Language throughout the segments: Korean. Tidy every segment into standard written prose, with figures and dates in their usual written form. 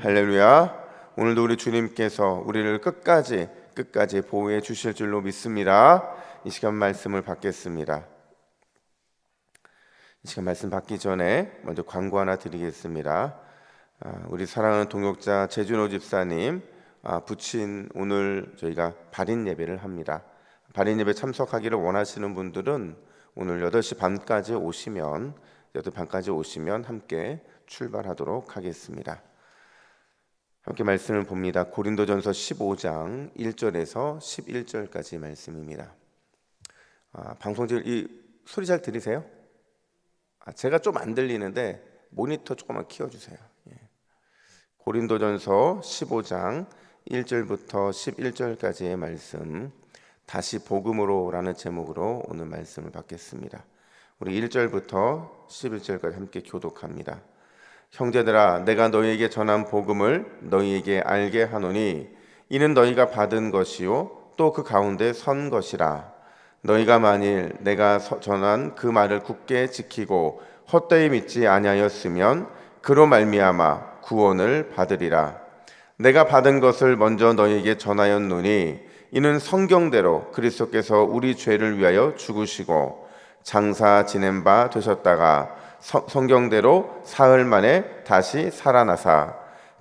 할렐루야. 오늘도 우리 주님께서 우리를 끝까지 보호해 주실 줄로 믿습니다. 이 시간 말씀을 받겠습니다. 이 시간 말씀 받기 전에 먼저 광고 하나 드리겠습니다. 우리 사랑하는 동역자 재준호 집사님 부친 오늘 저희가 발인 예배를 합니다. 발인 예배 참석하기를 원하시는 분들은 오늘 8시 반까지 오시면 함께 출발하도록 하겠습니다. 함께 말씀을 봅니다. 고린도전서 15장 1절에서 11절까지 말씀입니다. 방송실 이 소리 잘 들리세요? 제가 좀 안 들리는데 모니터 조금만 키워주세요. 고린도전서 15장 1절부터 11절까지의 말씀, 다시 복음으로 라는 제목으로 오늘 말씀을 받겠습니다. 우리 1절부터 11절까지 함께 교독합니다. 형제들아, 내가 너희에게 전한 복음을 너희에게 알게 하노니 이는 너희가 받은 것이요 또 그 가운데 선 것이라. 너희가 만일 내가 전한 그 말을 굳게 지키고 헛되이 믿지 아니하였으면 그로 말미암아 구원을 받으리라. 내가 받은 것을 먼저 너희에게 전하였노니 이는 성경대로 그리스도께서 우리 죄를 위하여 죽으시고 장사 지낸 바 되셨다가 성경대로 사흘 만에 다시 살아나사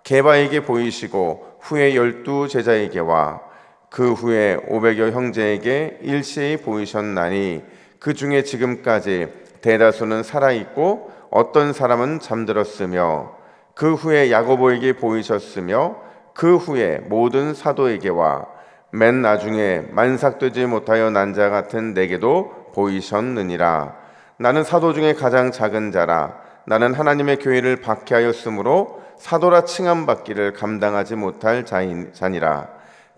게바에게 보이시고 후에 12 제자에게와 그 후에 500여 형제에게 일시에 보이셨나니 그 중에 지금까지 대다수는 살아있고 어떤 사람은 잠들었으며 그 후에 야고보에게 보이셨으며 그 후에 모든 사도에게와 맨 나중에 만삭되지 못하여 난 자 같은 내게도 보이셨느니라. 나는 사도 중에 가장 작은 자라. 나는 하나님의 교회를 박해하였으므로 사도라 칭함받기를 감당하지 못할 자니라.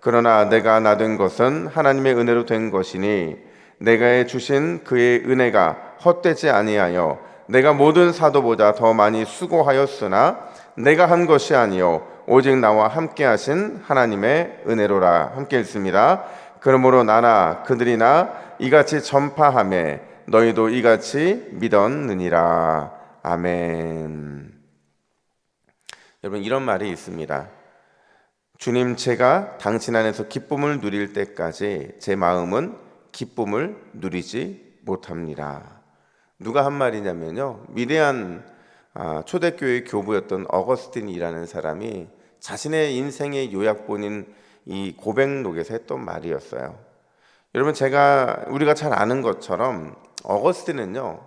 그러나 내가 나된 것은 하나님의 은혜로 된 것이니 내가 주신 그의 은혜가 헛되지 아니하여 내가 모든 사도보다 더 많이 수고하였으나 내가 한 것이 아니요 오직 나와 함께 하신 하나님의 은혜로라. 함께 읽습니다. 그러므로 나나 그들이나 이같이 전파하매 너희도 이같이 믿었느니라. 아멘. 여러분, 이런 말이 있습니다. 주님, 제가 당신 안에서 기쁨을 누릴 때까지 제 마음은 기쁨을 누리지 못합니다. 누가 한 말이냐면요, 위대한 초대교회 교부였던 어거스틴이라는 사람이 자신의 인생의 요약본인 이 고백록에서 했던 말이었어요. 여러분, 우리가 잘 아는 것처럼 어거스틴은요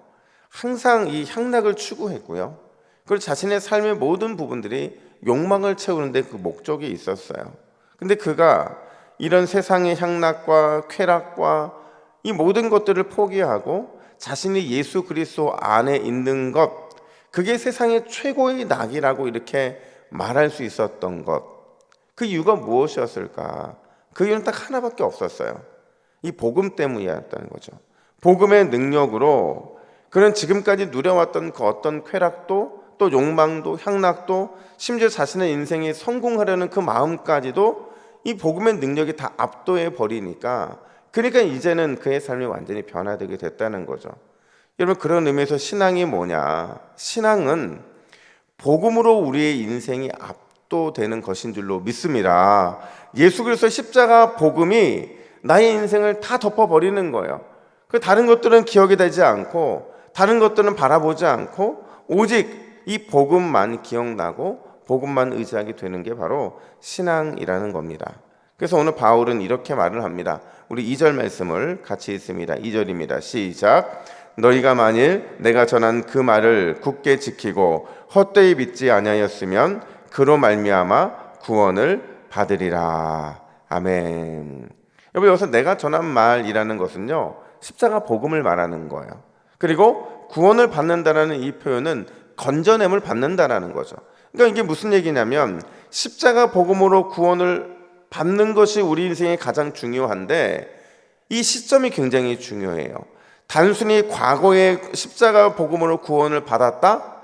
항상 이 향락을 추구했고요, 그리고 자신의 삶의 모든 부분들이 욕망을 채우는데 그 목적이 있었어요. 근데 그가 이런 세상의 향락과 쾌락과 이 모든 것들을 포기하고 자신이 예수 그리스도 안에 있는 것, 그게 세상의 최고의 낙이라고 이렇게 말할 수 있었던 것, 그 이유가 무엇이었을까? 그 이유는 딱 하나밖에 없었어요. 이 복음 때문이었다는 거죠. 복음의 능력으로 그는 지금까지 누려왔던 그 어떤 쾌락도, 또 욕망도, 향락도, 심지어 자신의 인생에 성공하려는 그 마음까지도 이 복음의 능력이 다 압도해 버리니까, 그러니까 이제는 그의 삶이 완전히 변화되게 됐다는 거죠. 여러분, 그런 의미에서 신앙이 뭐냐? 신앙은 복음으로 우리의 인생이 압도되는 것인 줄로 믿습니다. 예수 그리스도의 십자가 복음이 나의 인생을 다 덮어버리는 거예요. 그 다른 것들은 기억이 되지 않고, 다른 것들은 바라보지 않고, 오직 이 복음만 기억나고 복음만 의지하게 되는 게 바로 신앙이라는 겁니다. 그래서 오늘 바울은 이렇게 말을 합니다. 우리 2절 말씀을 같이 읽습니다. 2절입니다. 시작. 너희가 만일 내가 전한 그 말을 굳게 지키고 헛되이 믿지 아니하였으면 그로 말미암아 구원을 받으리라. 아멘. 여러분, 여기서 내가 전한 말이라는 것은요 십자가 복음을 말하는 거예요. 그리고 구원을 받는다라는 이 표현은 건져냄을 받는다라는 거죠. 그러니까 이게 무슨 얘기냐면 십자가 복음으로 구원을 받는 것이 우리 인생에 가장 중요한데, 이 시점이 굉장히 중요해요. 단순히 과거에 십자가 복음으로 구원을 받았다,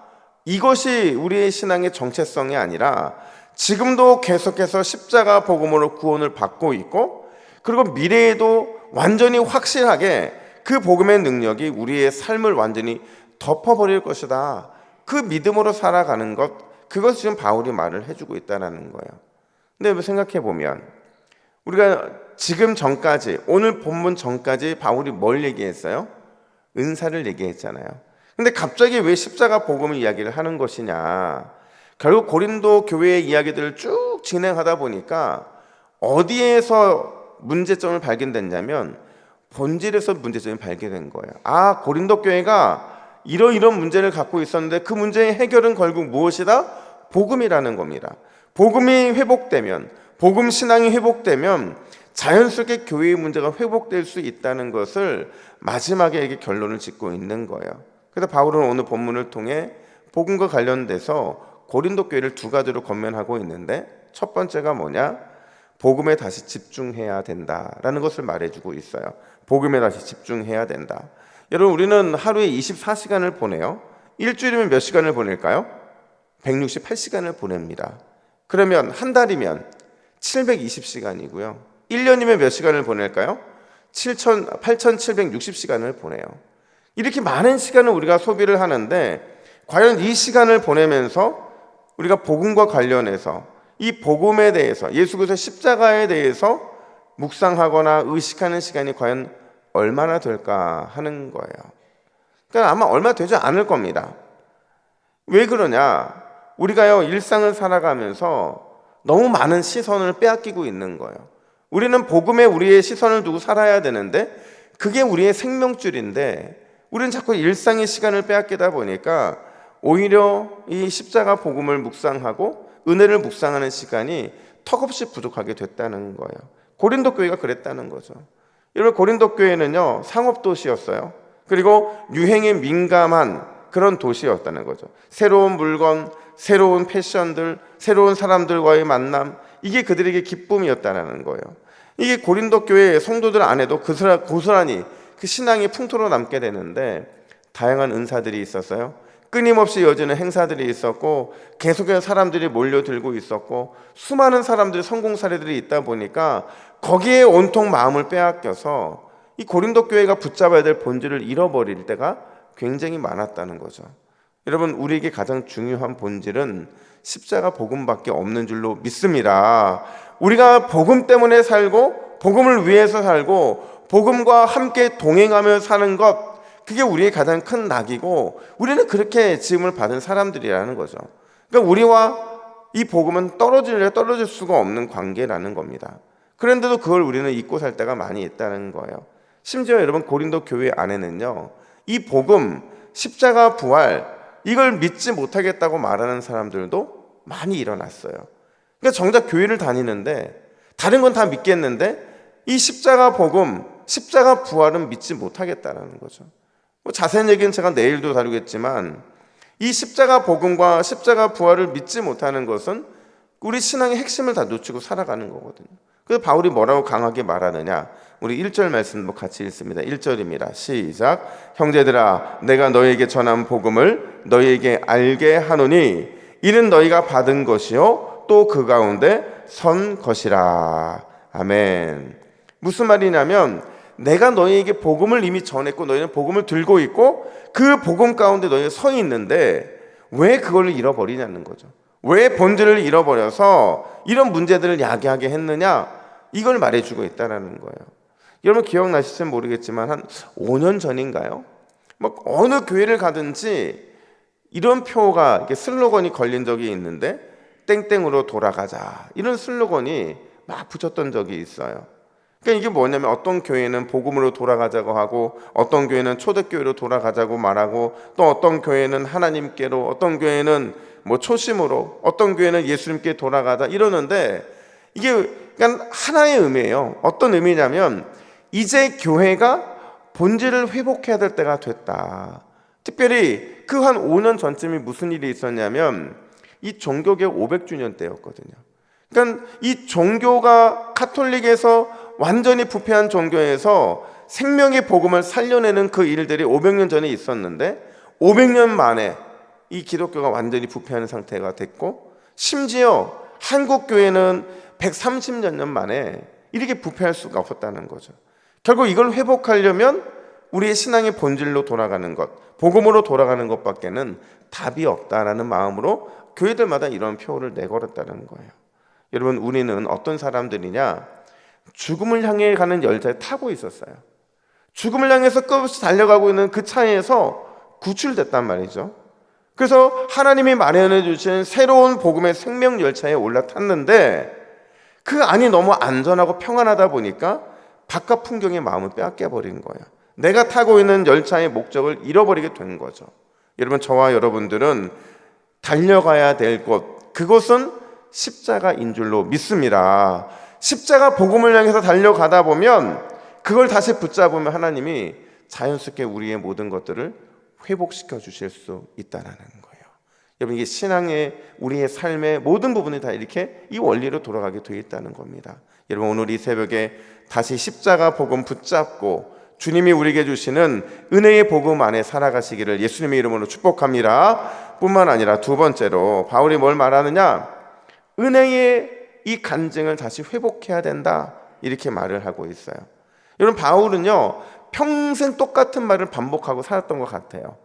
이것이 우리의 신앙의 정체성이 아니라 지금도 계속해서 십자가 복음으로 구원을 받고 있고, 그리고 미래에도 완전히 확실하게 그 복음의 능력이 우리의 삶을 완전히 덮어버릴 것이다. 그 믿음으로 살아가는 것, 그것을 지금 바울이 말을 해주고 있다는 거예요. 근데 생각해 보면 우리가 지금 전까지, 오늘 본문 전까지 바울이 뭘 얘기했어요? 은사를 얘기했잖아요. 근데 갑자기 왜 십자가 복음을 이야기를 하는 것이냐? 결국 고린도 교회의 이야기들을 쭉 진행하다 보니까 어디에서 문제점을 발견됐냐면 본질에서 문제점이 발견된 거예요. 아, 고린도 교회가 이런 문제를 갖고 있었는데 그 문제의 해결은 결국 무엇이다? 복음이라는 겁니다. 복음이 회복되면, 복음 신앙이 회복되면 자연스럽게 교회의 문제가 회복될 수 있다는 것을 마지막에 이렇게 결론을 짓고 있는 거예요. 그래서 바울은 오늘 본문을 통해 복음과 관련돼서 고린도 교회를 두 가지로 권면하고 있는데, 첫 번째가 뭐냐? 복음에 다시 집중해야 된다라는 것을 말해주고 있어요. 복음에 다시 집중해야 된다. 여러분, 우리는 하루에 24시간을 보내요. 일주일이면 몇 시간을 보낼까요? 168시간을 보냅니다. 그러면 한 달이면 720시간이고요. 1년이면 몇 시간을 보낼까요? 8760시간을 보내요. 이렇게 많은 시간을 우리가 소비를 하는데, 과연 이 시간을 보내면서 우리가 복음과 관련해서 이 복음에 대해서, 예수 그리스도의 십자가에 대해서 묵상하거나 의식하는 시간이 과연 얼마나 될까 하는 거예요. 그러니까 아마 얼마 되지 않을 겁니다. 왜 그러냐? 우리가요, 일상을 살아가면서 너무 많은 시선을 빼앗기고 있는 거예요. 우리는 복음에 우리의 시선을 두고 살아야 되는데 그게 우리의 생명줄인데, 우리는 자꾸 일상의 시간을 빼앗기다 보니까 오히려 이 십자가 복음을 묵상하고 은혜를 묵상하는 시간이 턱없이 부족하게 됐다는 거예요. 고린도 교회가 그랬다는 거죠. 여러분, 고린도 교회는요, 상업도시였어요. 그리고 유행에 민감한 그런 도시였다는 거죠. 새로운 물건, 새로운 패션들, 새로운 사람들과의 만남, 이게 그들에게 기쁨이었다는 거예요. 이게 고린도 교회 성도들 안에도 고스란히 그 신앙이 풍토로 남게 되는데, 다양한 은사들이 있었어요. 끊임없이 이어지는 행사들이 있었고, 계속해서 사람들이 몰려들고 있었고, 수많은 사람들의 성공 사례들이 있다 보니까 거기에 온통 마음을 빼앗겨서 이 고린도 교회가 붙잡아야 될 본질을 잃어버릴 때가 굉장히 많았다는 거죠. 여러분, 우리에게 가장 중요한 본질은 십자가 복음밖에 없는 줄로 믿습니다. 우리가 복음 때문에 살고 복음을 위해서 살고 복음과 함께 동행하며 사는 것, 그게 우리의 가장 큰 낙이고, 우리는 그렇게 지음을 받은 사람들이라는 거죠. 그러니까 우리와 이 복음은 떨어질 수가 없는 관계라는 겁니다. 그런데도 그걸 우리는 잊고 살 때가 많이 있다는 거예요. 심지어 여러분, 고린도 교회 안에는요, 이 복음, 십자가 부활, 이걸 믿지 못하겠다고 말하는 사람들도 많이 일어났어요. 그러니까 정작 교회를 다니는데 다른 건 다 믿겠는데 이 십자가 복음, 십자가 부활은 믿지 못하겠다는 거죠. 자세한 얘기는 제가 내일도 다루겠지만, 이 십자가 복음과 십자가 부활을 믿지 못하는 것은 우리 신앙의 핵심을 다 놓치고 살아가는 거거든요. 그래서 바울이 뭐라고 강하게 말하느냐? 우리 1절 말씀 같이 읽습니다. 1절입니다. 시작. 형제들아, 내가 너희에게 전한 복음을 너희에게 알게 하노니 이는 너희가 받은 것이요 또 그 가운데 선 것이라. 아멘. 무슨 말이냐면, 내가 너희에게 복음을 이미 전했고 너희는 복음을 들고 있고 그 복음 가운데 너희가 서 있는데 왜 그걸 잃어버리냐는 거죠. 왜 본질을 잃어버려서 이런 문제들을 야기하게 했느냐, 이걸 말해주고 있다는 거예요. 여러분, 기억나실지 모르겠지만 한 5년 전인가요? 어느 교회를 가든지 이런 표가, 이렇게 슬로건이 걸린 적이 있는데, 땡땡으로 돌아가자, 이런 슬로건이 막 붙였던 적이 있어요. 그러니까 이게 뭐냐면, 어떤 교회는 복음으로 돌아가자고 하고, 어떤 교회는 초대교회로 돌아가자고 말하고, 또 어떤 교회는 하나님께로, 어떤 교회는 초심으로, 어떤 교회는 예수님께 돌아가자 이러는데, 이게 그냥 하나의 의미예요. 어떤 의미냐면, 이제 교회가 본질을 회복해야 될 때가 됐다. 특별히 그 한 5년 전쯤이 무슨 일이 있었냐면, 이 종교개혁 500주년 때였거든요. 그러니까 이 종교가 가톨릭에서 완전히 부패한 종교에서 생명의 복음을 살려내는 그 일들이 500년 전에 있었는데, 500년 만에 이 기독교가 완전히 부패하는 상태가 됐고, 심지어 한국 교회는 130몇 년 만에 이렇게 부패할 수가 없었다는 거죠. 결국 이걸 회복하려면 우리의 신앙의 본질로 돌아가는 것, 복음으로 돌아가는 것밖에는 답이 없다라는 마음으로 교회들마다 이런 표를 내걸었다는 거예요. 여러분, 우리는 어떤 사람들이냐? 죽음을 향해 가는 열차에 타고 있었어요. 죽음을 향해서 끝없이 달려가고 있는 그 차에서 구출됐단 말이죠. 그래서 하나님이 마련해 주신 새로운 복음의 생명 열차에 올라탔는데 그 안이 너무 안전하고 평안하다 보니까 바깥 풍경의 마음을 빼앗겨 버린 거예요. 내가 타고 있는 열차의 목적을 잃어버리게 된 거죠. 여러분, 저와 여러분들은 달려가야 될 곳, 그것은 십자가인 줄로 믿습니다. 십자가 복음을 향해서 달려가다 보면 그걸 다시 붙잡으면 하나님이 자연스럽게 우리의 모든 것들을 회복시켜 주실 수 있다는 거예요. 여러분, 이게 신앙의 우리의 삶의 모든 부분이 다 이렇게 이 원리로 돌아가게 되어 있다는 겁니다. 여러분, 오늘 이 새벽에 다시 십자가 복음 붙잡고 주님이 우리에게 주시는 은혜의 복음 안에 살아가시기를 예수님의 이름으로 축복합니다. 뿐만 아니라 두 번째로 바울이 뭘 말하느냐? 은혜의 이 간증을 다시 회복해야 된다, 이렇게 말을 하고 있어요. 여러분, 바울은요 평생 똑같은 말을 반복하고 살았던 것 같아요.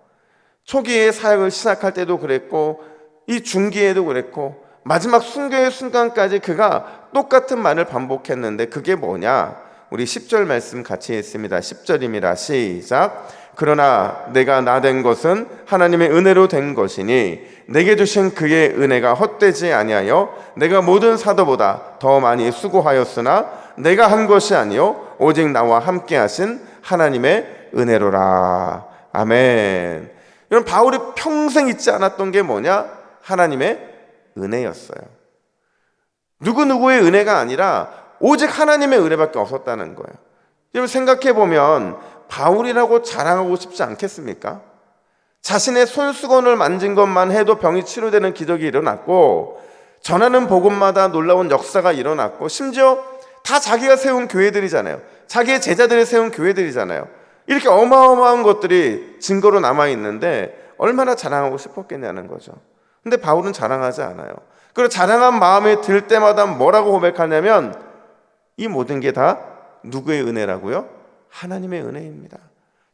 초기에 사역을 시작할 때도 그랬고 이 중기에도 그랬고 마지막 순교의 순간까지 그가 똑같은 말을 반복했는데 그게 뭐냐? 우리 10절 말씀 같이 읽습니다. 10절입니다. 시작. 그러나 내가 나 된 것은 하나님의 은혜로 된 것이니 내게 주신 그의 은혜가 헛되지 아니하여 내가 모든 사도보다 더 많이 수고하였으나 내가 한 것이 아니요 오직 나와 함께 하신 하나님의 은혜로라. 아멘. 여러분, 바울이 평생 잊지 않았던 게 뭐냐? 하나님의 은혜였어요. 누구누구의 은혜가 아니라 오직 하나님의 은혜밖에 없었다는 거예요. 여러분, 생각해보면 바울이라고 자랑하고 싶지 않겠습니까? 자신의 손수건을 만진 것만 해도 병이 치료되는 기적이 일어났고 전하는 복음마다 놀라운 역사가 일어났고 심지어 다 자기가 세운 교회들이잖아요. 자기의 제자들이 세운 교회들이잖아요. 이렇게 어마어마한 것들이 증거로 남아있는데 얼마나 자랑하고 싶었겠냐는 거죠. 근데 바울은 자랑하지 않아요. 그리고 자랑한 마음이 들 때마다 뭐라고 고백하냐면 이 모든 게 다 누구의 은혜라고요? 하나님의 은혜입니다.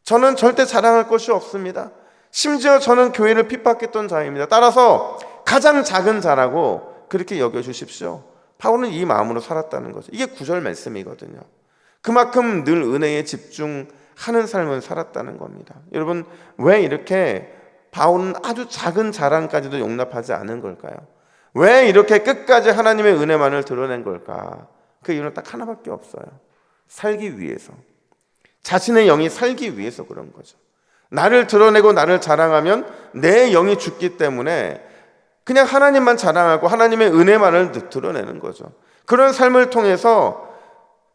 저는 절대 자랑할 것이 없습니다. 심지어 저는 교회를 핍박했던 자입니다. 따라서 가장 작은 자라고 그렇게 여겨주십시오. 바울은 이 마음으로 살았다는 거죠. 이게 9절 말씀이거든요. 그만큼 늘 은혜에 집중하는 삶을 살았다는 겁니다. 여러분, 왜 이렇게 바울은 아주 작은 자랑까지도 용납하지 않은 걸까요? 왜 이렇게 끝까지 하나님의 은혜만을 드러낸 걸까? 그 이유는 딱 하나밖에 없어요. 살기 위해서. 자신의 영이 살기 위해서 그런 거죠. 나를 드러내고 나를 자랑하면 내 영이 죽기 때문에 그냥 하나님만 자랑하고 하나님의 은혜만을 드러내는 거죠. 그런 삶을 통해서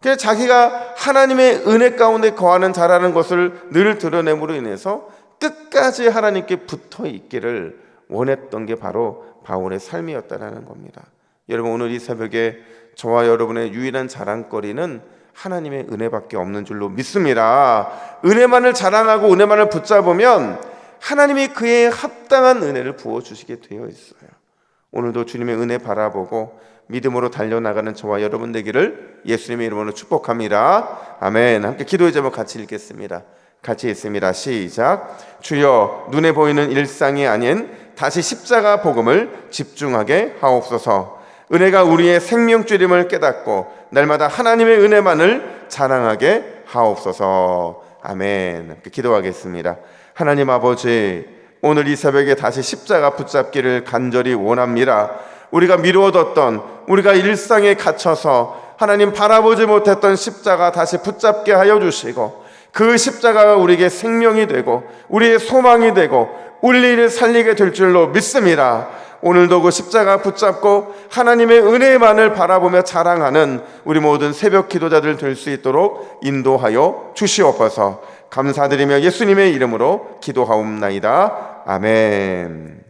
그냥 자기가 하나님의 은혜 가운데 거하는 자라는 것을 늘 드러냄으로 인해서 끝까지 하나님께 붙어 있기를 원했던 게 바로 바울의 삶이었다는 겁니다. 여러분, 오늘 이 새벽에 저와 여러분의 유일한 자랑거리는 하나님의 은혜밖에 없는 줄로 믿습니다. 은혜만을 자랑하고 은혜만을 붙잡으면 하나님이 그에 합당한 은혜를 부어주시게 되어 있어요. 오늘도 주님의 은혜 바라보고 믿음으로 달려나가는 저와 여러분 되기를 예수님의 이름으로 축복합니다. 아멘. 함께 기도의 제목 같이 읽겠습니다. 같이 읽습니다. 시작. 주여, 눈에 보이는 일상이 아닌 다시 십자가 복음을 집중하게 하옵소서. 은혜가 우리의 생명줄임을 깨닫고 날마다 하나님의 은혜만을 자랑하게 하옵소서. 아멘. 기도하겠습니다. 하나님 아버지, 오늘 이 새벽에 다시 십자가 붙잡기를 간절히 원합니다. 우리가 미루어뒀던, 우리가 일상에 갇혀서 하나님 바라보지 못했던 십자가 다시 붙잡게 하여 주시고 그 십자가가 우리에게 생명이 되고 우리의 소망이 되고 우리를 살리게 될 줄로 믿습니다. 오늘도 그 십자가 붙잡고 하나님의 은혜만을 바라보며 자랑하는 우리 모든 새벽 기도자들 될 수 있도록 인도하여 주시옵소서. 감사드리며 예수님의 이름으로 기도하옵나이다. 아멘.